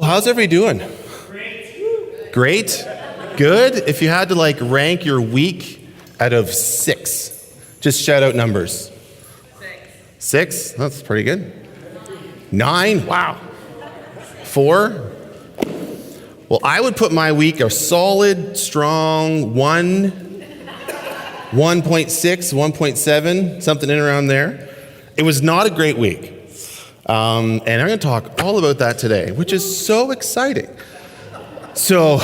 how's everybody doing? Great? Good? If you had to rank your week out of 6, just shout out numbers. 6? That's pretty good. 9? Wow. 4? Well, I would put my week a solid, strong 1, 1.6, 1.7, something in around there. It was not a great week. And I'm going to talk all about that today, which is so exciting. So,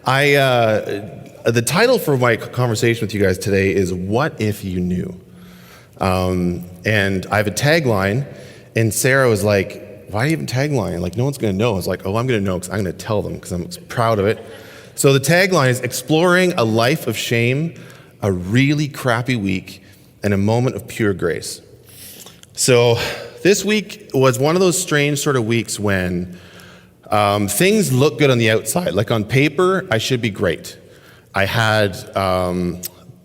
the title for my conversation with you guys today is "What If You Knew?" And I have a tagline, and Sarah was like, "Why even tagline? No one's going to know." I was like, "Oh, I'm going to know because I'm going to tell them because I'm proud of it." So the tagline is "Exploring a life of shame, a really crappy week, and a moment of pure grace." So this week was one of those strange sort of weeks when things look good on the outside. Like on paper, I should be great. I had,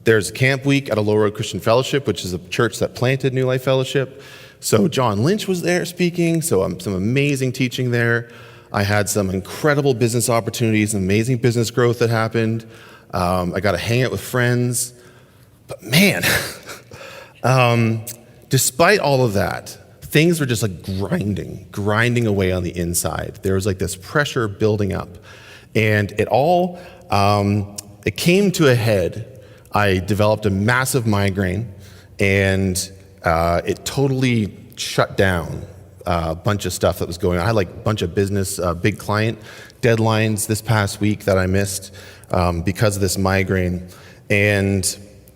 there's camp week at a Low Road Christian Fellowship, which is a church that planted New Life Fellowship. So John Lynch was there speaking, so some amazing teaching there. I had some incredible business opportunities, amazing business growth that happened. I got to hang out with friends. But man, despite all of that, things were just grinding away on the inside. There was this pressure building up. And it all, it came to a head. I developed a massive migraine, and it totally shut down a bunch of stuff that was going on. I had a bunch of business, big client deadlines this past week that I missed because of this migraine. And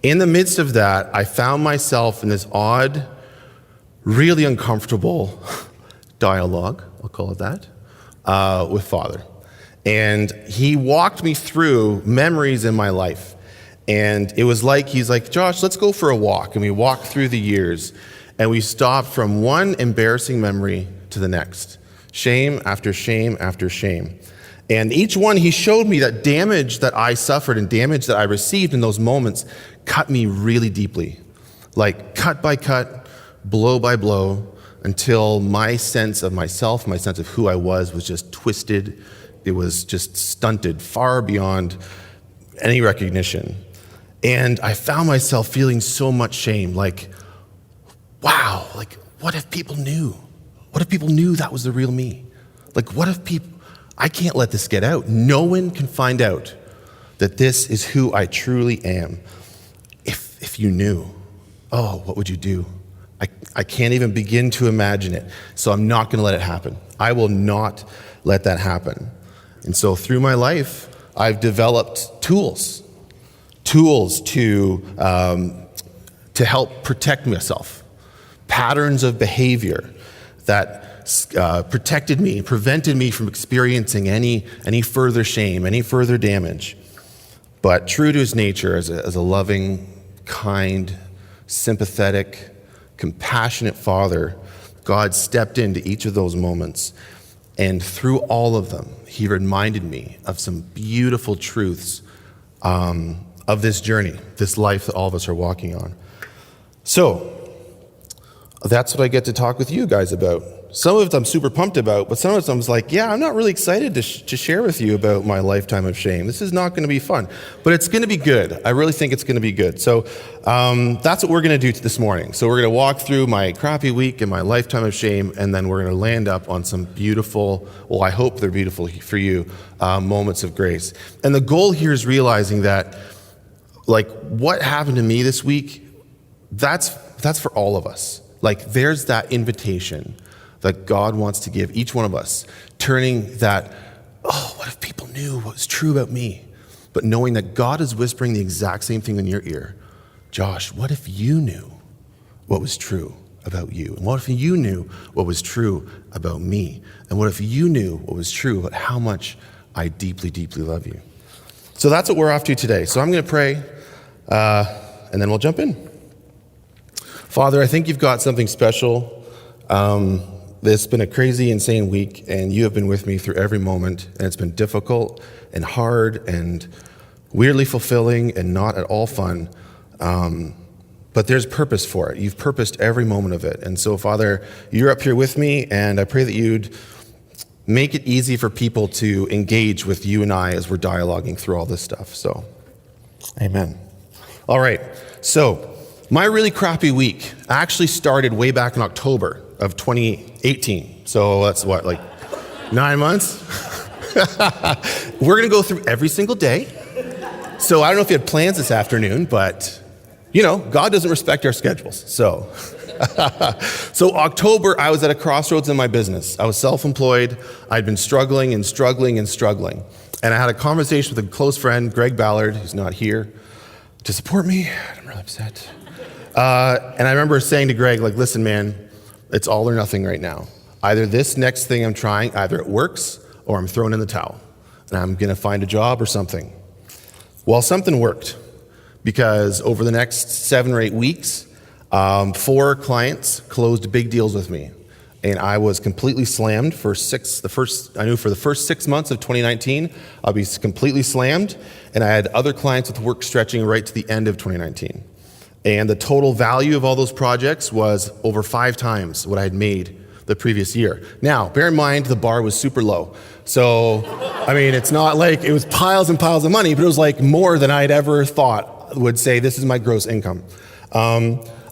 in the midst of that, I found myself in this odd, really uncomfortable dialogue, I'll call it that, with Father. And he walked me through memories in my life. And it was he's like, "Josh, let's go for a walk." And we walked through the years, and we stopped from one embarrassing memory to the next. Shame after shame after shame. And each one, he showed me that damage that I suffered and damage that I received in those moments cut me really deeply. Cut by cut, blow by blow, until my sense of myself, my sense of who I was just twisted. It was just stunted far beyond any recognition. And I found myself feeling so much shame, wow, what if people knew? What if people knew that was the real me? What if people, I can't let this get out. No one can find out that this is who I truly am. If you knew, oh, what would you do? I can't even begin to imagine it. So I'm not going to let it happen. I will not let that happen. And so through my life, I've developed tools to help protect myself, patterns of behavior that protected me, prevented me from experiencing any further shame, any further damage. But true to his nature as a loving, kind, sympathetic, compassionate Father, God stepped into each of those moments. And through all of them, he reminded me of some beautiful truths of this journey, this life that all of us are walking on. So that's what I get to talk with you guys about. Some of it I'm super pumped about, but some of it I'm I'm not really excited to share with you about my lifetime of shame. This is not going to be fun, but it's going to be good. I really think it's going to be good. So that's what we're going to do this morning. So we're going to walk through my crappy week and my lifetime of shame, and then we're going to land up on some beautiful, well, I hope they're beautiful for you, moments of grace. And the goal here is realizing that, what happened to me this week, that's for all of us. There's that invitation that God wants to give each one of us, turning that, oh, what if people knew what was true about me? But knowing that God is whispering the exact same thing in your ear. Josh, what if you knew what was true about you? And what if you knew what was true about me? And what if you knew what was true about how much I deeply, deeply love you? So that's what we're off to today. So I'm going to pray, and then we'll jump in. Father, I think you've got something special. It's been a crazy, insane week, and you have been with me through every moment, and it's been difficult and hard and weirdly fulfilling and not at all fun, but there's purpose for it. You've purposed every moment of it, and so, Father, you're up here with me, and I pray that you'd make it easy for people to engage with you and I as we're dialoguing through all this stuff. So, amen. All right, so my really crappy week actually started way back in October of 2018. So that's what, like 9 months? We're gonna go through every single day. So I don't know if you had plans this afternoon, but God doesn't respect our schedules. So October, I was at a crossroads in my business. I was self-employed. I'd been struggling and struggling and struggling. And I had a conversation with a close friend, Greg Ballard, who's not here to support me. I'm really upset. And I remember saying to Greg, like, listen, man, it's all or nothing right now. Either this next thing I'm trying, either it works or I'm throwing in the towel. And I'm going to find a job or something. Well, something worked, because over the next 7 or 8 weeks, 4 clients closed big deals with me. And I was completely slammed for the first 6 months of 2019, I'll be completely slammed. And I had other clients with work stretching right to the end of 2019. And the total value of all those projects was over 5 times what I had made the previous year. Now, bear in mind, the bar was super low. So, I mean, it's not like it was piles and piles of money, but it was like more than I'd ever thought would say, this is my gross income.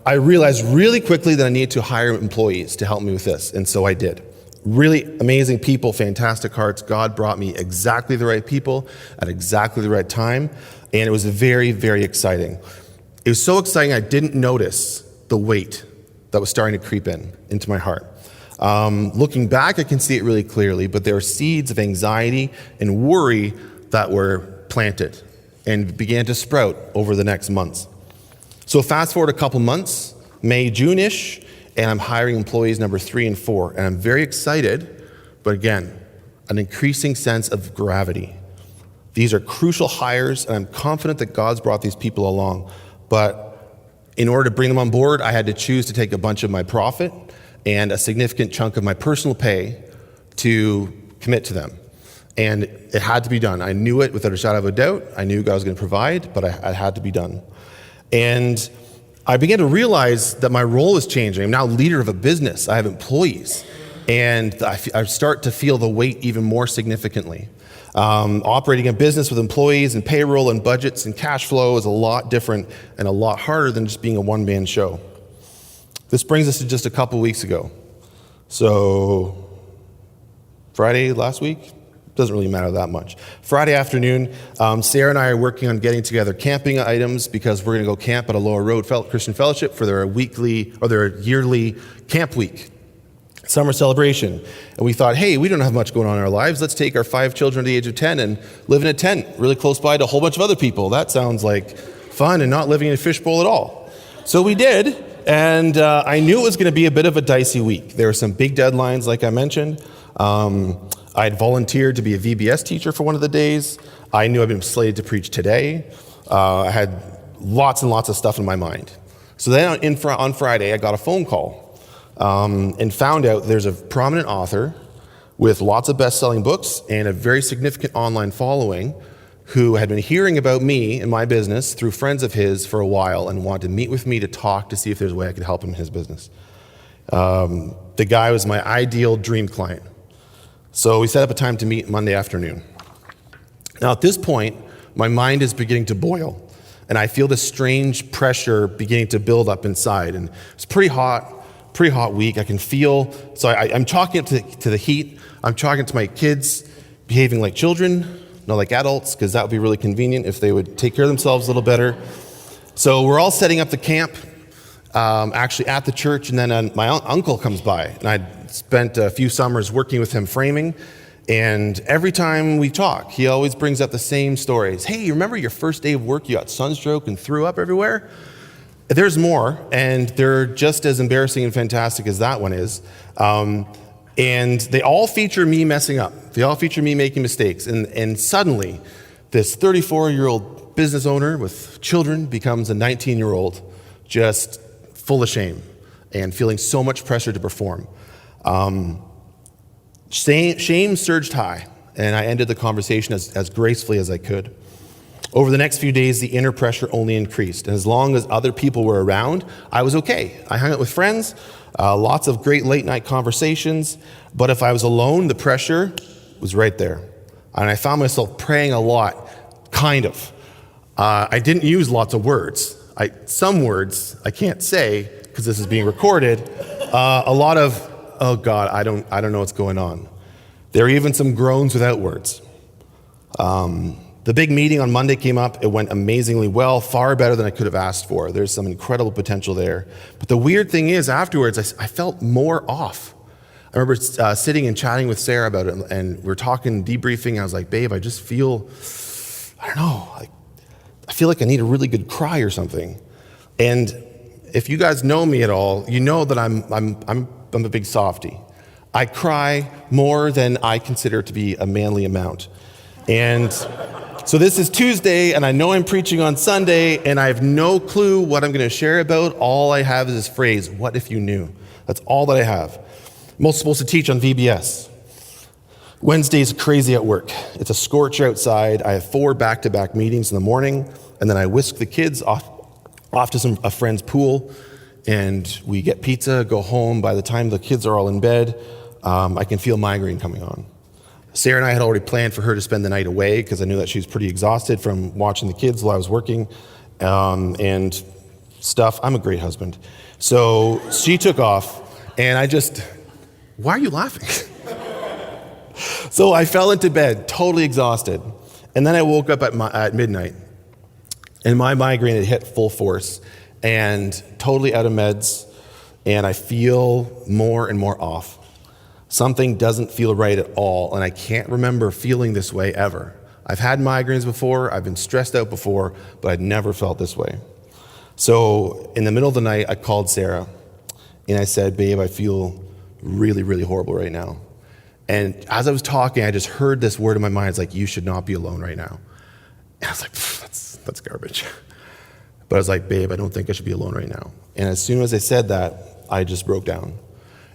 I realized really quickly that I needed to hire employees to help me with this, and so I did. Really amazing people, fantastic hearts. God brought me exactly the right people at exactly the right time, and it was very, very exciting. It was so exciting I didn't notice the weight that was starting to creep into my heart. Looking back, I can see it really clearly, but there were seeds of anxiety and worry that were planted and began to sprout over the next months. So fast forward a couple months, May, June-ish, and I'm hiring employees number 3 and 4, and I'm very excited, but again, an increasing sense of gravity. These are crucial hires, and I'm confident that God's brought these people along, but in order to bring them on board, I had to choose to take a bunch of my profit and a significant chunk of my personal pay to commit to them. And it had to be done. I knew it without a shadow of a doubt. I knew God was going to provide, but it had to be done. And I began to realize that my role was changing. I'm now leader of a business. I have employees. And I start to feel the weight even more significantly. Operating a business with employees and payroll and budgets and cash flow is a lot different and a lot harder than just being a one-man show. This brings us to just a couple weeks ago. So, Friday last week? Doesn't really matter that much. Friday afternoon, Sarah and I are working on getting together camping items because we're going to go camp at a Lower Road Christian Fellowship for their yearly camp week, summer celebration. And we thought, hey, we don't have much going on in our lives. Let's take our 5 children at the age of 10 and live in a tent really close by to a whole bunch of other people. That sounds like fun and not living in a fishbowl at all. So we did, and I knew it was going to be a bit of a dicey week. There were some big deadlines, like I mentioned. I had volunteered to be a VBS teacher for one of the days. I knew I'd been slated to preach today. I had lots and lots of stuff in my mind. So then on Friday, I got a phone call and found out there's a prominent author with lots of best-selling books and a very significant online following who had been hearing about me and my business through friends of his for a while and wanted to meet with me to talk to see if there's a way I could help him in his business. The guy was my ideal dream client. So we set up a time to meet Monday afternoon. Now at this point, my mind is beginning to boil, and I feel this strange pressure beginning to build up inside. And it's pretty hot week. I can feel, so I'm chalking it to the heat. I'm chalking it to my kids behaving like children, not like adults, because that would be really convenient if they would take care of themselves a little better. So we're all setting up the camp, actually at the church, and then my uncle comes by, and I'd spent a few summers working with him framing, and every time we talk, he always brings up the same stories. Hey, you remember your first day of work, you got sunstroke and threw up everywhere? There's more, and they're just as embarrassing and fantastic as that one is. And they all feature me messing up. They all feature me making mistakes. And suddenly, this 34-year-old business owner with children becomes a 19-year-old just full of shame and feeling so much pressure to perform. Shame surged high, and I ended the conversation as gracefully as I could. Over the next few days, the inner pressure only increased, and as long as other people were around, I was okay. I hung out with friends, lots of great late-night conversations, But if I was alone, the pressure was right there. And I found myself praying a lot, kind of. I didn't use lots of words. Some words I can't say because this is being recorded. A lot of, oh God, I don't know what's going on. There are even some groans without words. The big meeting on Monday came up. It went amazingly well, far better than I could have asked for. There's some incredible potential there. But the weird thing is, afterwards, I felt more off. I remember sitting and chatting with Sarah about it, and we were talking, debriefing. I was like, babe, I just feel, I don't know, I feel like I need a really good cry or something. And if you guys know me at all, you know that I'm a big softie. I cry more than I consider to be a manly amount. And so this is Tuesday, and I know I'm preaching on Sunday, and I have no clue what I'm going to share about. All I have is this phrase, what if you knew? That's all that I have. I'm also supposed to teach on VBS. Wednesday's crazy at work. It's a scorch outside. I have 4 back-to-back meetings in the morning, and then I whisk the kids off to a friend's pool, and we get pizza, go home. By the time the kids are all in bed, I can feel migraine coming on. Sarah and I had already planned for her to spend the night away because I knew that she was pretty exhausted from watching the kids while I was working and stuff. I'm a great husband. So she took off, and why are you laughing? So I fell into bed, totally exhausted. And then I woke up at midnight, and my migraine had hit full force and totally out of meds, and I feel more and more off. Something doesn't feel right at all, and I can't remember feeling this way ever. I've had migraines before, I've been stressed out before, but I'd never felt this way. So in the middle of the night, I called Sarah, and I said, babe, I feel really, really horrible right now. And as I was talking, I just heard this word in my mind. It's like, you should not be alone right now. And I was like, that's garbage. But I was like, babe, I don't think I should be alone right now. And as soon as I said that, I just broke down.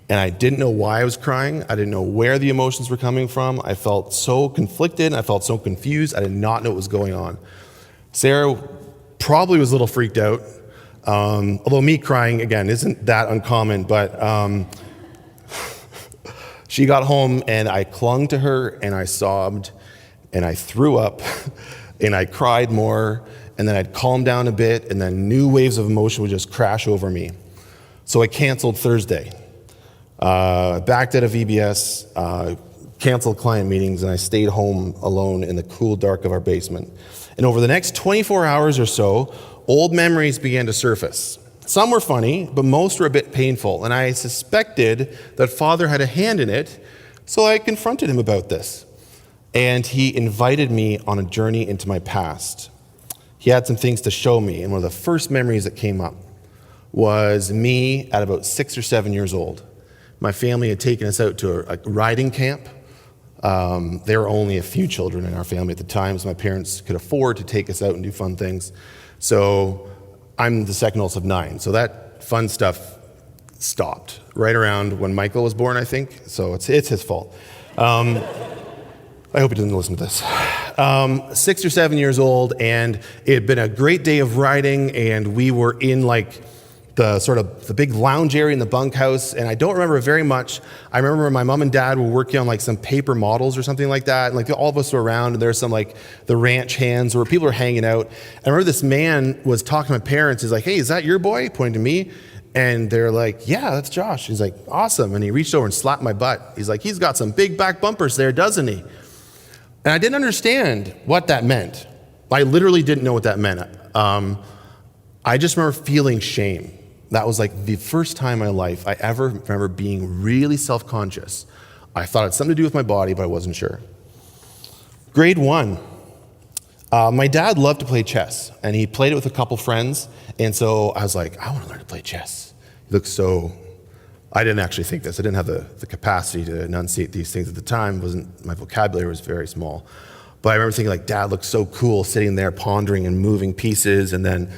And I didn't know why I was crying. I didn't know where the emotions were coming from. I felt so conflicted. I felt so confused. I did not know what was going on. Sarah probably was a little freaked out. Although me crying, again, isn't that uncommon. But she got home, and I clung to her, and I sobbed, and I threw up, and I cried more. And then I'd calm down a bit, and then new waves of emotion would just crash over me. So I canceled Thursday. Backed out of VBS, canceled client meetings, and I stayed home alone in the cool dark of our basement. And over the next 24 hours or so, old memories began to surface. Some were funny, but most were a bit painful, and I suspected that Father had a hand in it, so I confronted him about this. And he invited me on a journey into my past. He had some things to show me, and one of the first memories that came up was me at about 6 or 7 years old. My family had taken us out to a riding camp. There were only a few children in our family at the time, so my parents could afford to take us out and do fun things. So I'm the second oldest of 9, so that fun stuff stopped right around when Michael was born, I think. So it's his fault. I hope he doesn't listen to this. 6 or 7 years old, and it had been a great day of riding, and we were in the big lounge area in the bunkhouse, and I don't remember very much. I remember my mom and dad were working on some paper models or something like that, and all of us were around, and there's some the ranch hands where people were hanging out. I remember this man was talking to my parents. He's like, hey, is that your boy? Pointing to me. And they're like, yeah, that's Josh. He's like, awesome. And he reached over and slapped my butt. He's like, he's got some big back bumpers there, doesn't he? And I didn't understand what that meant. I literally didn't know what that meant. I just remember feeling shame. That was the first time in my life I ever remember being really self-conscious. I thought it had something to do with my body, but I wasn't sure. Grade 1. My dad loved to play chess, and he played it with a couple friends, and so I was like, I want to learn to play chess. He looked so... I didn't actually think this. I didn't have the capacity to enunciate these things at the time. My vocabulary was very small. But I remember thinking, Dad looked so cool sitting there pondering and moving pieces, and then,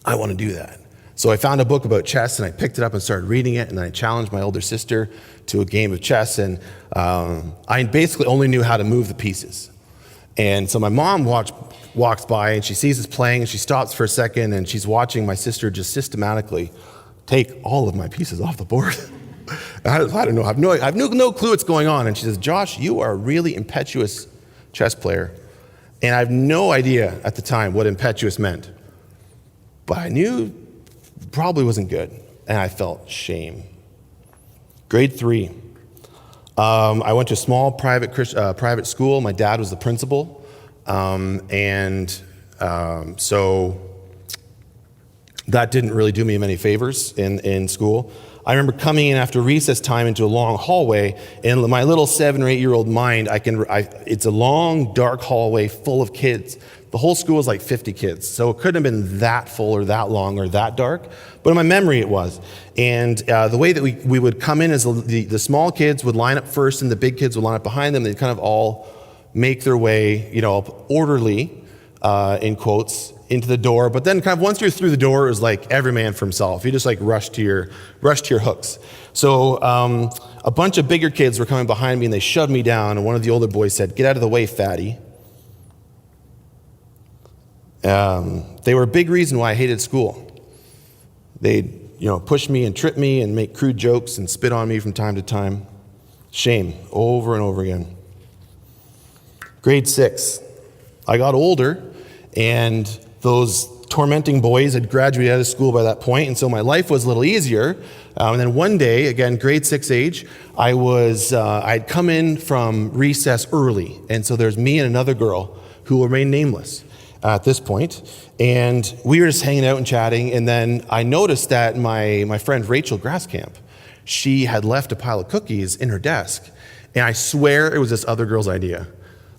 I want to do that. So I found a book about chess, and I picked it up and started reading it, and then I challenged my older sister to a game of chess, and I basically only knew how to move the pieces. And so my mom walks by, and she sees us playing, and she stops for a second, and she's watching my sister just systematically take all of my pieces off the board. I don't know. I have no clue what's going on. And she says, Josh, you are a really impetuous chess player. And I have no idea at the time what impetuous meant. But I knew probably wasn't good. And I felt shame. Grade 3. I went to a small private school. My dad was the principal. So that didn't really do me many favors in school. I remember coming in after recess time into a long hallway, and in my little 7 or 8-year-old mind, it's a long, dark hallway full of kids. The whole school was like 50 kids, so it couldn't have been that full or that long or that dark, but in my memory it was. And the way that we would come in is the small kids would line up first, and the big kids would line up behind them. They'd kind of all make their way, orderly, in quotes, into the door. But then kind of once you're through the door, it was like every man for himself. You just like rush to your hooks. So a bunch of bigger kids were coming behind me, and they shoved me down, and one of the older boys said, "Get out of the way, fatty." They were a big reason why I hated school. They'd push me and trip me and make crude jokes and spit on me from time to time. Shame, over and over again. Grade 6. I got older, and those tormenting boys had graduated out of school by that point, and so my life was a little easier. And then one day, again, grade 6 age, I'd come in from recess early, and so there's me and another girl who will remain nameless at this point, and we were just hanging out and chatting, and then I noticed that my friend Rachel Grasscamp, she had left a pile of cookies in her desk, and I swear it was this other girl's idea.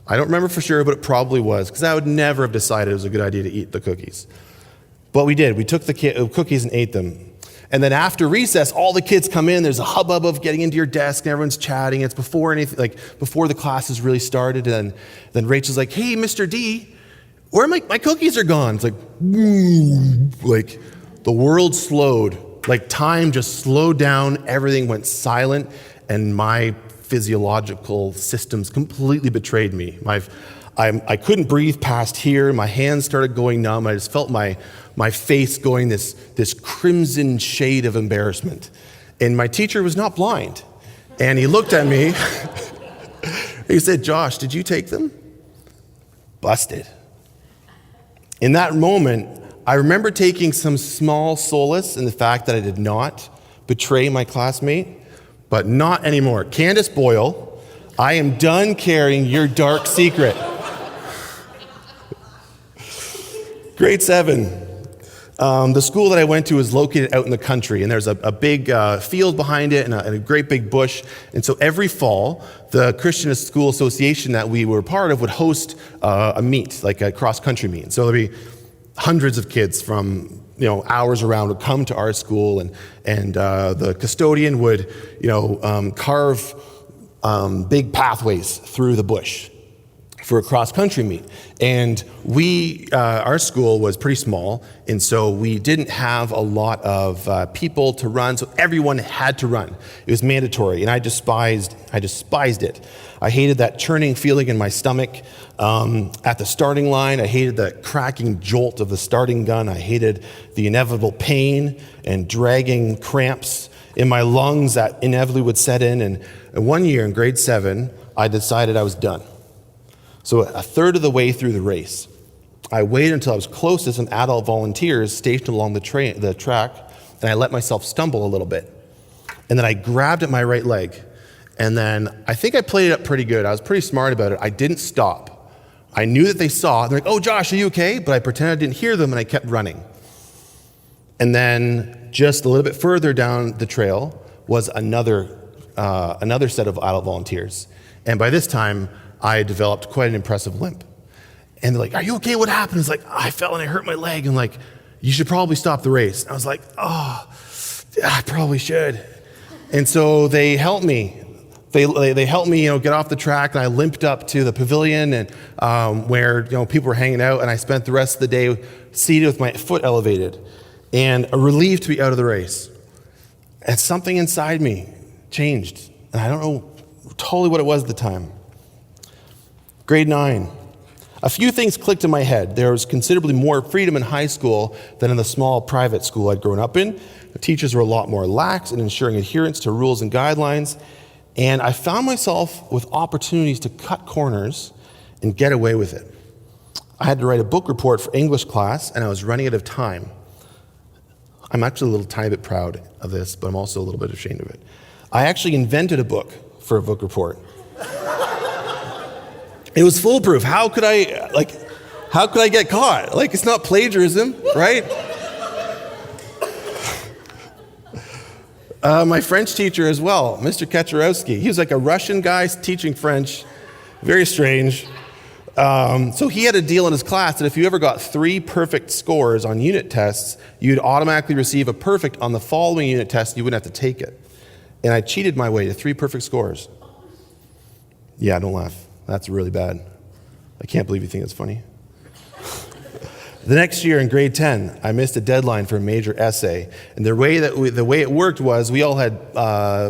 I don't remember for sure, but it probably was, because I would never have decided it was a good idea to eat the cookies. But we did. We took the cookies and ate them. And then after recess, all the kids come in. There's a hubbub of getting into your desk, and everyone's chatting. It's before the classes really started. And then Rachel's like, "Hey, Mr. D, where are my cookies are gone?" It's like, boom, like the world slowed. Like time just slowed down. Everything went silent, and my physiological systems completely betrayed me. I couldn't breathe past here. My hands started going numb. I just felt my face going this crimson shade of embarrassment. And my teacher was not blind. And he looked at me. He said, "Josh, did you take them?" Busted. In that moment, I remember taking some small solace in the fact that I did not betray my classmate. But not anymore. Candace Boyle, I am done carrying your dark secret. Grade 7. The school that I went to is located out in the country, and there's a big field behind it and a great big bush. And so every fall, the Christian School Association that we were part of would host a meet, like a cross-country meet. So there'd be hundreds of kids from hours around would come to our school, and the custodian would, carve big pathways through the bush for a cross-country meet. And our school was pretty small, and so we didn't have a lot of people to run, so everyone had to run. It was mandatory, and I despised it. I hated that churning feeling in my stomach at the starting line. I hated the cracking jolt of the starting gun. I hated the inevitable pain and dragging cramps in my lungs that inevitably would set in. And one year in grade 7, I decided I was done. So a third of the way through the race, I waited until I was close to some adult volunteers stationed along the track, and I let myself stumble a little bit. And then I grabbed at my right leg. And then I think I played it up pretty good. I was pretty smart about it. I didn't stop. I knew that they saw. They're like, "Oh, Josh, are you okay?" But I pretended I didn't hear them, and I kept running. And then just a little bit further down the trail was another set of adult volunteers. And by this time, I had developed quite an impressive limp. And they're like, "Are you okay? What happened?" It's like, "I fell and I hurt my leg." And like, "You should probably stop the race." And I was like, "Oh, I probably should." And so they helped me. They helped me, get off the track, and I limped up to the pavilion and where people were hanging out, and I spent the rest of the day seated with my foot elevated and relieved to be out of the race. And something inside me changed, and I don't know totally what it was at the time. Grade 9. A few things clicked in my head. There was considerably more freedom in high school than in the small private school I'd grown up in. The teachers were a lot more lax in ensuring adherence to rules and guidelines, and I found myself with opportunities to cut corners and get away with it. I had to write a book report for English class, and I was running out of time. I'm actually a little tiny bit proud of this, but I'm also a little bit ashamed of it. I actually invented a book for a book report. It was foolproof. How could I get caught? Like, it's not plagiarism, right? My French teacher as well, Mr. Kaczorowski. He was like a Russian guy teaching French, very strange. So he had a deal in his class that if you ever got 3 perfect scores on unit tests, you'd automatically receive a perfect on the following unit test, and you wouldn't have to take it. And I cheated my way to 3 perfect scores. Yeah, don't laugh. That's really bad. I can't believe you think it's funny. The next year in grade 10, I missed a deadline for a major essay. And the way it worked was we all had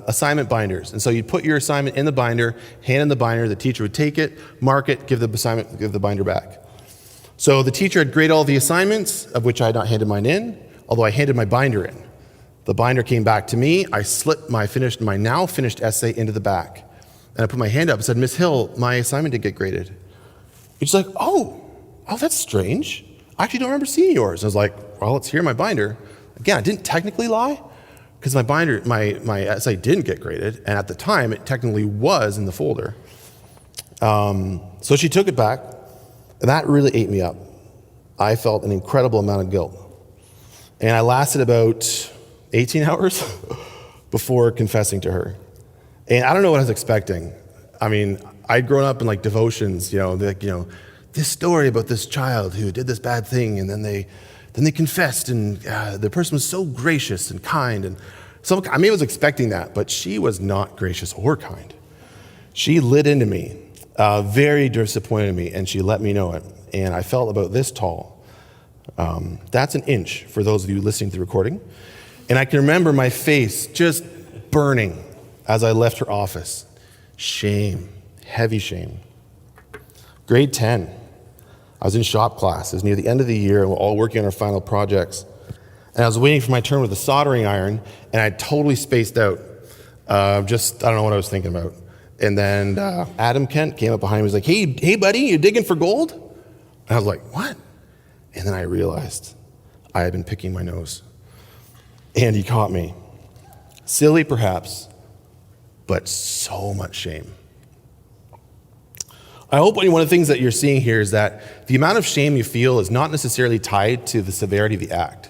assignment binders. And so you'd put your assignment in the binder, hand in the binder, the teacher would take it, mark it, give the binder back. So the teacher had graded all the assignments, of which I had not handed mine in, although I handed my binder in. The binder came back to me. I slipped my now finished essay into the back. And I put my hand up and said, Miss Hill, my assignment didn't get graded. She's like, oh, that's strange. I actually don't remember seeing yours. I was like, well, it's here in my binder. Again, I didn't technically lie because my essay didn't get graded. And at the time, it technically was in the folder. So she took it back, and that really ate me up. I felt an incredible amount of guilt. And I lasted about 18 hours before confessing to her. And I don't know what I was expecting. I mean, I'd grown up in like devotions, this story about this child who did this bad thing, and then they confessed, and the person was so gracious and kind. And so I was expecting that, but she was not gracious or kind. She lit into me, very disappointed me, and she let me know it. And I felt about this tall. That's an inch for those of you listening to the recording. And I can remember my face just burning as I left her office. Shame, heavy shame. Grade 10, I was in shop class. It was near the end of the year, and we're all working on our final projects. And I was waiting for my turn with the soldering iron, and I totally spaced out. I don't know what I was thinking about. And then Adam Kent came up behind me. He was like, hey, buddy, you digging for gold? And I was like, what? And then I realized I had been picking my nose. And he caught me. Silly, perhaps, but so much shame. I hope one of the things that you're seeing here is that the amount of shame you feel is not necessarily tied to the severity of the act,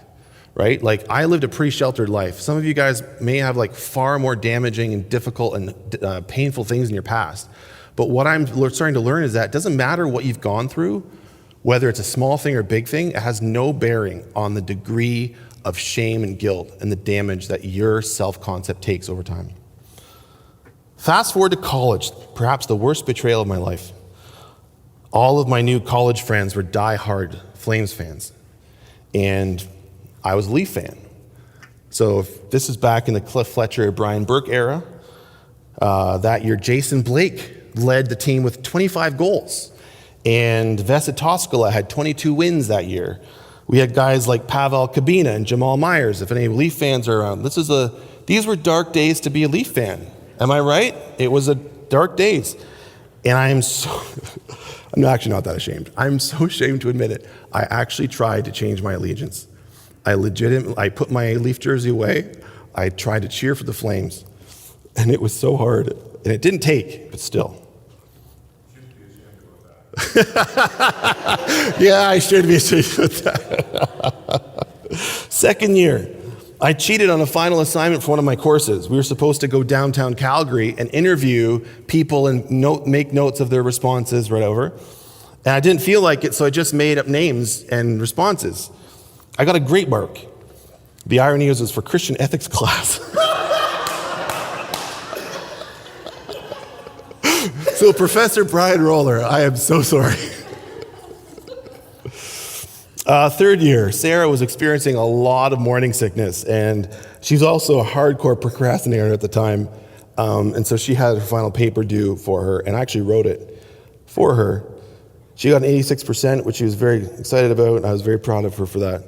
right? Like, I lived a pretty sheltered life. Some of you guys may have like far more damaging and difficult and painful things in your past. But what I'm starting to learn is that it doesn't matter what you've gone through, whether it's a small thing or a big thing, it has no bearing on the degree of shame and guilt and the damage that your self-concept takes over time. Fast forward to college, perhaps the worst betrayal of my life. All of my new college friends were die-hard Flames fans, and I was a Leaf fan. So if this is back in the Cliff Fletcher, Brian Burke era. That year, Jason Blake led the team with 25 goals, and Vesa Toskala had 22 wins that year. We had guys like Pavel Kabina and Jamal Myers. If any Leaf fans are around, these were dark days to be a Leaf fan. Am I right? It was a dark days, and I'm actually not that ashamed. I'm so ashamed to admit it. I actually tried to change my allegiance. I put my Leaf jersey away. I tried to cheer for the Flames, and it was so hard, and it didn't take, but still. Yeah, I should be ashamed with that. Second year, I cheated on a final assignment for one of my courses. We were supposed to go downtown Calgary and interview people and make notes of their responses right over. And I didn't feel like it, so I just made up names and responses. I got a great mark. The irony is it was for Christian ethics class. So Professor Brian Roller, I am so sorry. Third year, Sarah was experiencing a lot of morning sickness, and she's also a hardcore procrastinator at the time. And so she had her final paper due for her, and I actually wrote it for her. She got an 86%, which she was very excited about, and I was very proud of her for that.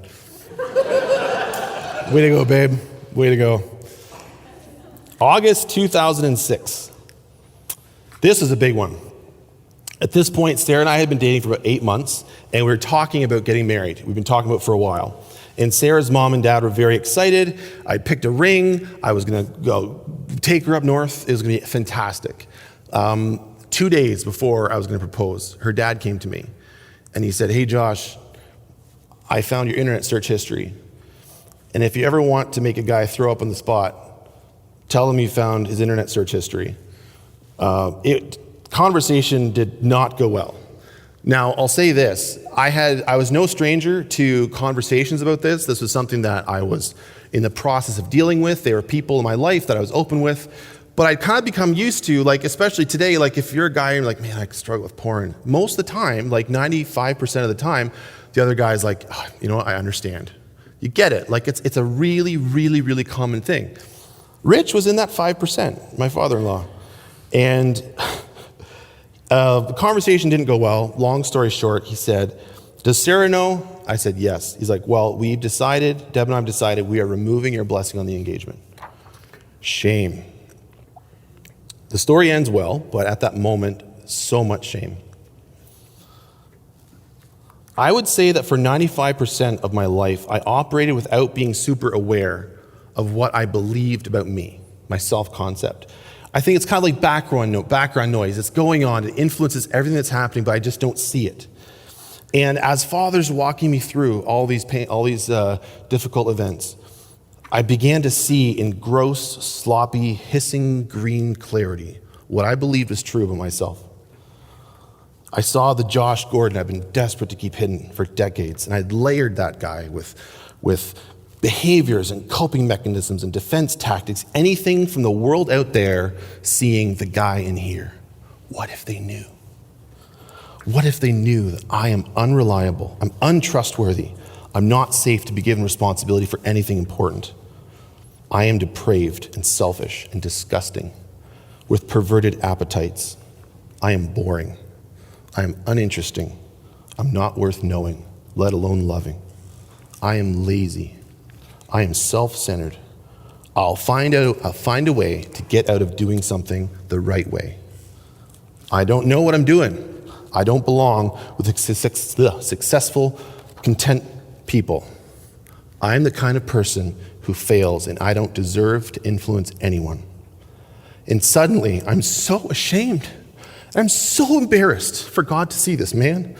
Way to go, babe. Way to go. August 2006. This is a big one. At this point, Sarah and I had been dating for about 8 months, and we were talking about getting married. We've been talking about it for a while. And Sarah's mom and dad were very excited. I picked a ring. I was going to go take her up north. It was going to be fantastic. 2 days before I was going to propose, her dad came to me, and he said, "Hey, Josh, I found your internet search history. And if you ever want to make a guy throw up on the spot, tell him you found his internet search history." Conversation did not go well. Now, I'll say this. I was no stranger to conversations about this. This was something that I was in the process of dealing with. There were people in my life that I was open with. But I'd kind of become used to, like, especially today, like if you're a guy and you're like, "Man, I struggle with porn." Most of the time, like 95% of the time, the other guy's like, "Oh, you know what, I understand." You get it. Like it's a really, really, really common thing. Rich was in that 5%, my father-in-law. And the conversation didn't go well. Long story short, he said, "Does Sarah know?" I said, "Yes." He's like, "Well, Deb and I have decided we are removing your blessing on the engagement." Shame. The story ends well, but at that moment, so much shame. I would say that for 95% of my life, I operated without being super aware of what I believed about me, my self-concept. I think it's kind of like background noise. It's going on. It influences everything that's happening, but I just don't see it. And as Father's walking me through all these difficult events, I began to see in gross, sloppy, hissing green clarity what I believed was true about myself. I saw the Josh Gordon I've been desperate to keep hidden for decades, and I'd layered that guy with behaviors and coping mechanisms and defense tactics, anything from the world out there, seeing the guy in here. What if they knew? What if they knew that I am unreliable, I'm untrustworthy, I'm not safe to be given responsibility for anything important? I am depraved and selfish and disgusting, with perverted appetites. I am boring. I am uninteresting. I'm not worth knowing, let alone loving. I am lazy. I am self-centered. I'll find a way to get out of doing something the right way. I don't know what I'm doing. I don't belong with successful, content people. I'm the kind of person who fails, and I don't deserve to influence anyone. And suddenly, I'm so ashamed. I'm so embarrassed for God to see this man.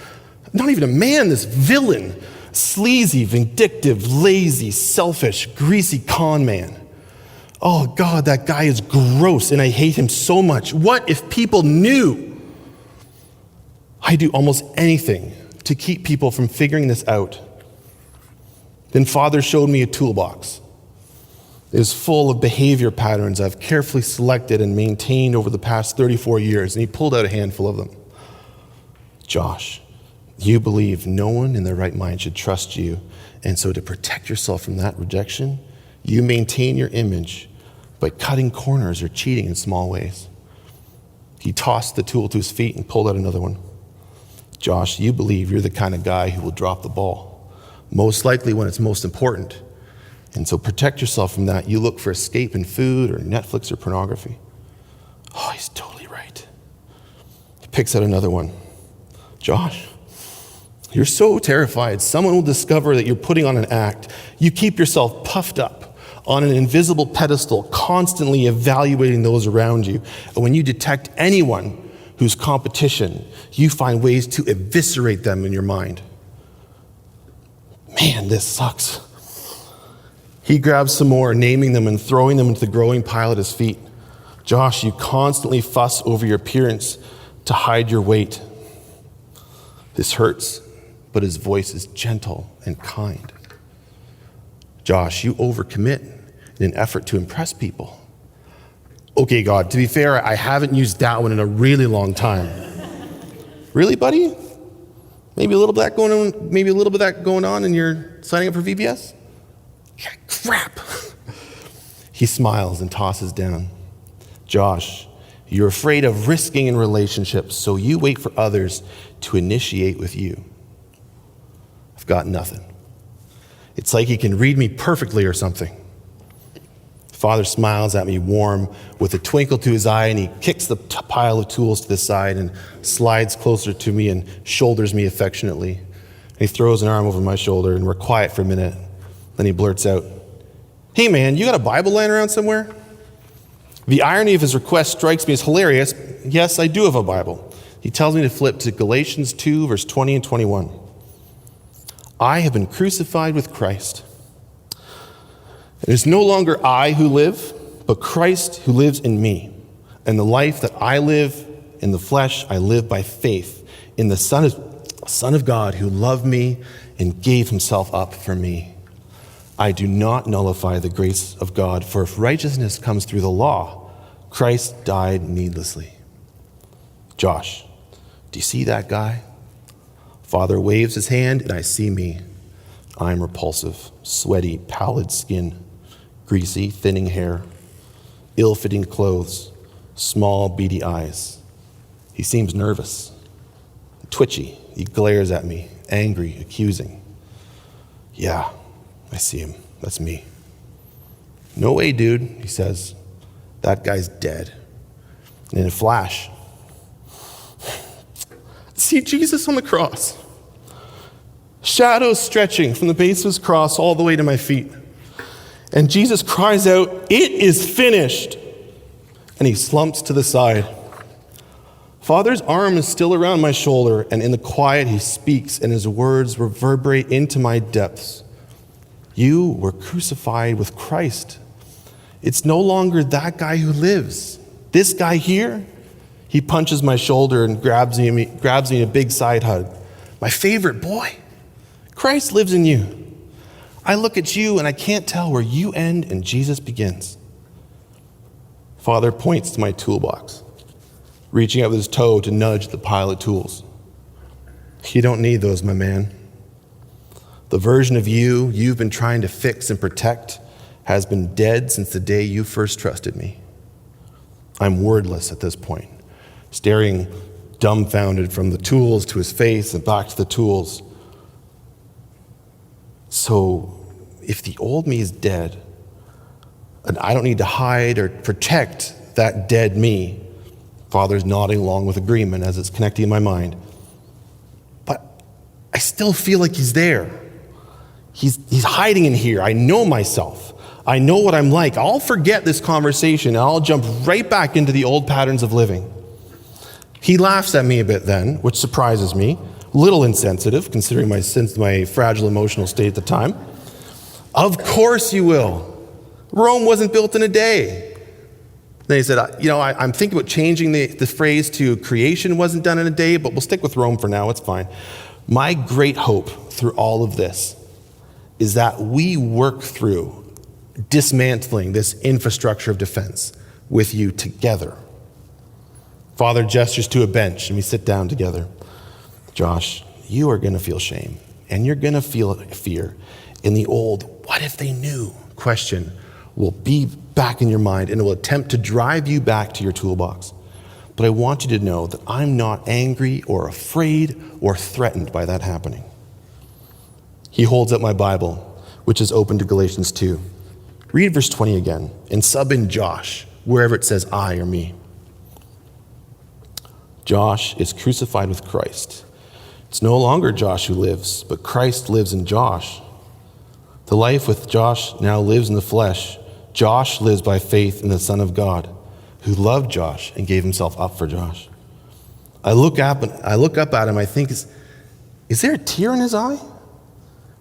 Not even a man, this villain. Sleazy, vindictive, lazy, selfish, greasy con man. Oh God, that guy is gross and I hate him so much. What if people knew? I do almost anything to keep people from figuring this out. Then Father showed me a toolbox. It is full of behavior patterns I've carefully selected and maintained over the past 34 years, and he pulled out a handful of them. "Josh, you believe no one in their right mind should trust you, and so to protect yourself from that rejection, you maintain your image by cutting corners or cheating in small ways." He tossed the tool to his feet and pulled out another one. "Josh, you believe you're the kind of guy who will drop the ball, most likely when it's most important. And so protect yourself from that. You look for escape in food or Netflix or pornography." Oh, he's totally right. He picks out another one. "Josh, you're so terrified someone will discover that you're putting on an act. You keep yourself puffed up on an invisible pedestal, constantly evaluating those around you. And when you detect anyone who's competition, you find ways to eviscerate them in your mind." Man, this sucks. He grabs some more, naming them and throwing them into the growing pile at his feet. "Josh, you constantly fuss over your appearance to hide your weight." This hurts, but his voice is gentle and kind. "Josh, you overcommit in an effort to impress people." Okay, God, to be fair, I haven't used that one in a really long time. Really, buddy? Maybe a little bit of that going on and you're signing up for VBS? Yeah, crap. He smiles and tosses down. "Josh, you're afraid of risking in relationships, so you wait for others to initiate with you." I've got nothing. It's like he can read me perfectly or something. Father smiles at me, warm, with a twinkle to his eye, and he kicks the pile of tools to the side and slides closer to me and shoulders me affectionately. And he throws an arm over my shoulder, and we're quiet for a minute. Then he blurts out, "Hey man, you got a Bible lying around somewhere?" The irony of his request strikes me as hilarious. Yes, I do have a Bible. He tells me to flip to Galatians 2, verse 20 and 21. "I have been crucified with Christ. It is no longer I who live, but Christ who lives in me. And the life that I live in the flesh, I live by faith in the Son of God who loved me and gave himself up for me. I do not nullify the grace of God, for if righteousness comes through the law, Christ died needlessly." Josh, do you see that guy? Father waves his hand, and I see me. I'm repulsive, sweaty, pallid skin, greasy, thinning hair, ill-fitting clothes, small, beady eyes. He seems nervous, twitchy. He glares at me, angry, accusing. Yeah, I see him. That's me. "No way, dude," he says. "That guy's dead." And in a flash, see Jesus on the cross. Shadows stretching from the base of his cross all the way to my feet. And Jesus cries out, "It is finished." And he slumps to the side. Father's arm is still around my shoulder, and in the quiet he speaks, and his words reverberate into my depths. "You were crucified with Christ. It's no longer that guy who lives. This guy here." He punches my shoulder and grabs me in a big side hug. "My favorite boy. Christ lives in you. I look at you and I can't tell where you end and Jesus begins." Father points to my toolbox, reaching out with his toe to nudge the pile of tools. "You don't need those, my man. The version of you've been trying to fix and protect has been dead since the day you first trusted me." I'm wordless at this point, staring dumbfounded from the tools to his face and back to the tools. So, if the old me is dead, and I don't need to hide or protect that dead me, Father's nodding along with agreement as it's connecting in my mind. But I still feel like he's there. He's hiding in here. I know myself. I know what I'm like. I'll forget this conversation and I'll jump right back into the old patterns of living. He laughs at me a bit then, which surprises me. Little insensitive, considering my fragile emotional state at the time. "Of course you will. Rome wasn't built in a day." Then he said, I'm thinking about changing the phrase to "creation wasn't done in a day, but we'll stick with Rome for now, it's fine." My great hope through all of this is that we work through dismantling this infrastructure of defense with you together. Father gestures to a bench and we sit down together. "Josh, you are going to feel shame and you're going to feel fear. And the old, 'what if they knew?' question will be back in your mind and it will attempt to drive you back to your toolbox. But I want you to know that I'm not angry or afraid or threatened by that happening." He holds up my Bible, which is open to Galatians 2. Read verse 20 again and sub in Josh, wherever it says I or me. "Josh is crucified with Christ. It's no longer Josh who lives, but Christ lives in Josh. The life with Josh now lives in the flesh. Josh lives by faith in the Son of God, who loved Josh and gave himself up for Josh." I look up at him, I think, is there a tear in his eye?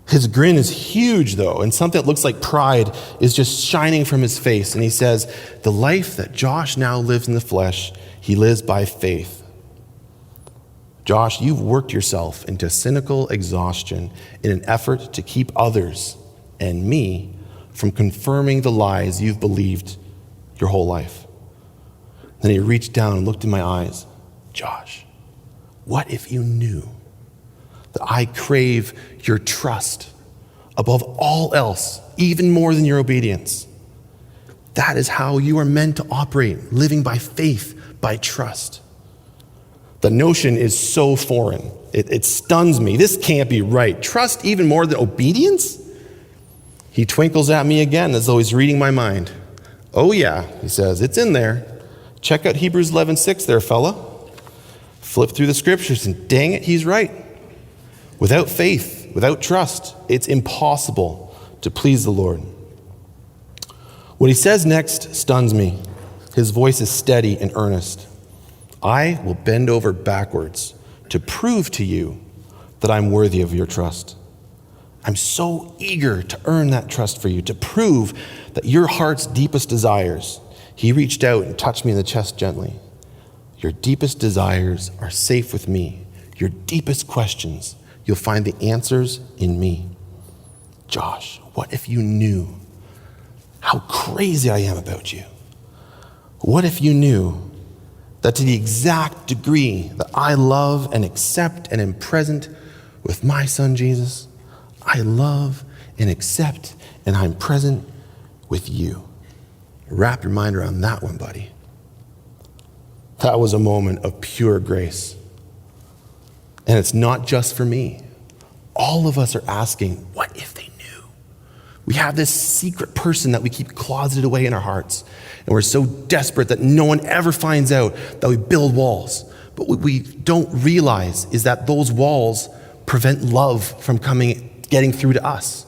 His grin is huge, though, and something that looks like pride is just shining from his face. And he says, "The life that Josh now lives in the flesh, he lives by faith." Josh, you've worked yourself into cynical exhaustion in an effort to keep others and me from confirming the lies you've believed your whole life. Then he reached down and looked in my eyes. "Josh, what if you knew that I crave your trust above all else, even more than your obedience? That is how you are meant to operate, living by faith, by trust." The notion is so foreign. It stuns me. This can't be right. Trust even more than obedience? He twinkles at me again as though he's reading my mind. Oh yeah, he says, it's in there. Check out Hebrews 11:6 there, fella. Flip through the scriptures and dang it, he's right. Without faith, without trust, it's impossible to please the Lord. What he says next stuns me. His voice is steady and earnest. I will bend over backwards to prove to you that I'm worthy of your trust. I'm so eager to earn that trust for you, to prove that your heart's deepest desires. He reached out and touched me in the chest gently. Your deepest desires are safe with me. Your deepest questions, you'll find the answers in me. Josh, what if you knew how crazy I am about you? What if you knew that to the exact degree that I love and accept and am present with my son Jesus, I love and accept and I'm present with you? Wrap your mind around that one, buddy. That was a moment of pure grace. And it's not just for me. All of us are asking, what if they knew? We have this secret person that we keep closeted away in our hearts. And we're so desperate that no one ever finds out that we build walls. But what we don't realize is that those walls prevent love from getting through to us.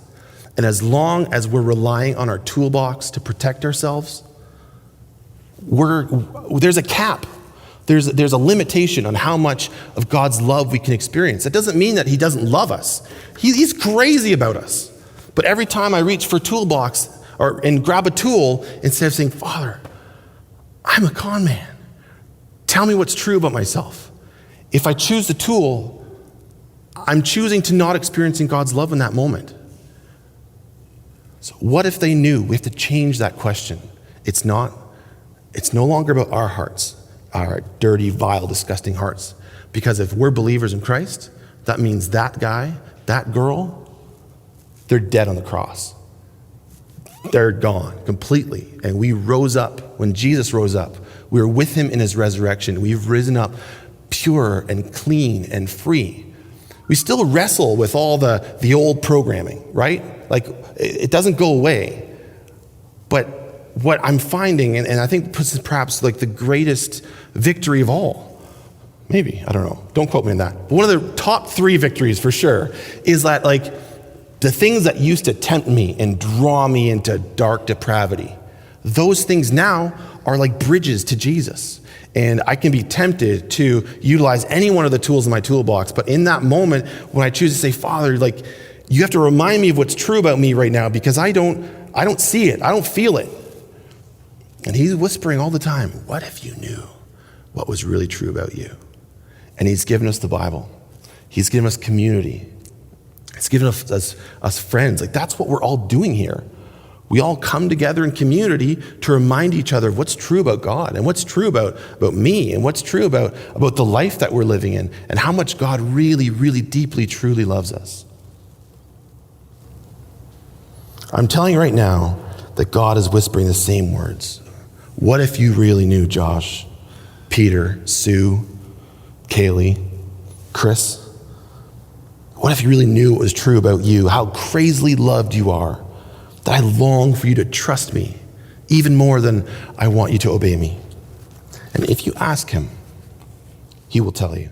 And as long as we're relying on our toolbox to protect ourselves, there's a cap. There's a limitation on how much of God's love we can experience. That doesn't mean that he doesn't love us. He's crazy about us. But every time I reach for a toolbox and grab a tool, instead of saying, Father, I'm a con man. Tell me what's true about myself. If I choose the tool, I'm choosing to not experiencing God's love in that moment. So what if they knew? We have to change that question. It's no longer about our hearts, our dirty, vile, disgusting hearts. Because if we're believers in Christ, that means that guy, that girl, they're dead on the cross. They're gone completely. And we rose up. When Jesus rose up, we were with him in his resurrection. We've risen up pure and clean and free. We still wrestle with all the old programming, right? Like, it doesn't go away. But what I'm finding, and I think this is perhaps like the greatest victory of all, maybe, I don't know, don't quote me on that, but one of the top 3 victories for sure is that, like, the things that used to tempt me and draw me into dark depravity, those things now are like bridges to Jesus. And I can be tempted to utilize any one of the tools in my toolbox, but in that moment, when I choose to say, Father, like, you have to remind me of what's true about me right now, because I don't see it, I don't feel it. And he's whispering all the time, what if you knew what was really true about you? And he's given us the Bible. He's given us community. He's given us friends. Like, that's what we're all doing here. We all come together in community to remind each other of what's true about God and what's true about me and what's true about the life that we're living in and how much God really, really deeply, truly loves us. I'm telling you right now that God is whispering the same words. What if you really knew, Josh, Peter, Sue, Kaylee, Chris? What if you really knew what was true about you, how crazily loved you are, that I long for you to trust me even more than I want you to obey me? And if you ask him, he will tell you.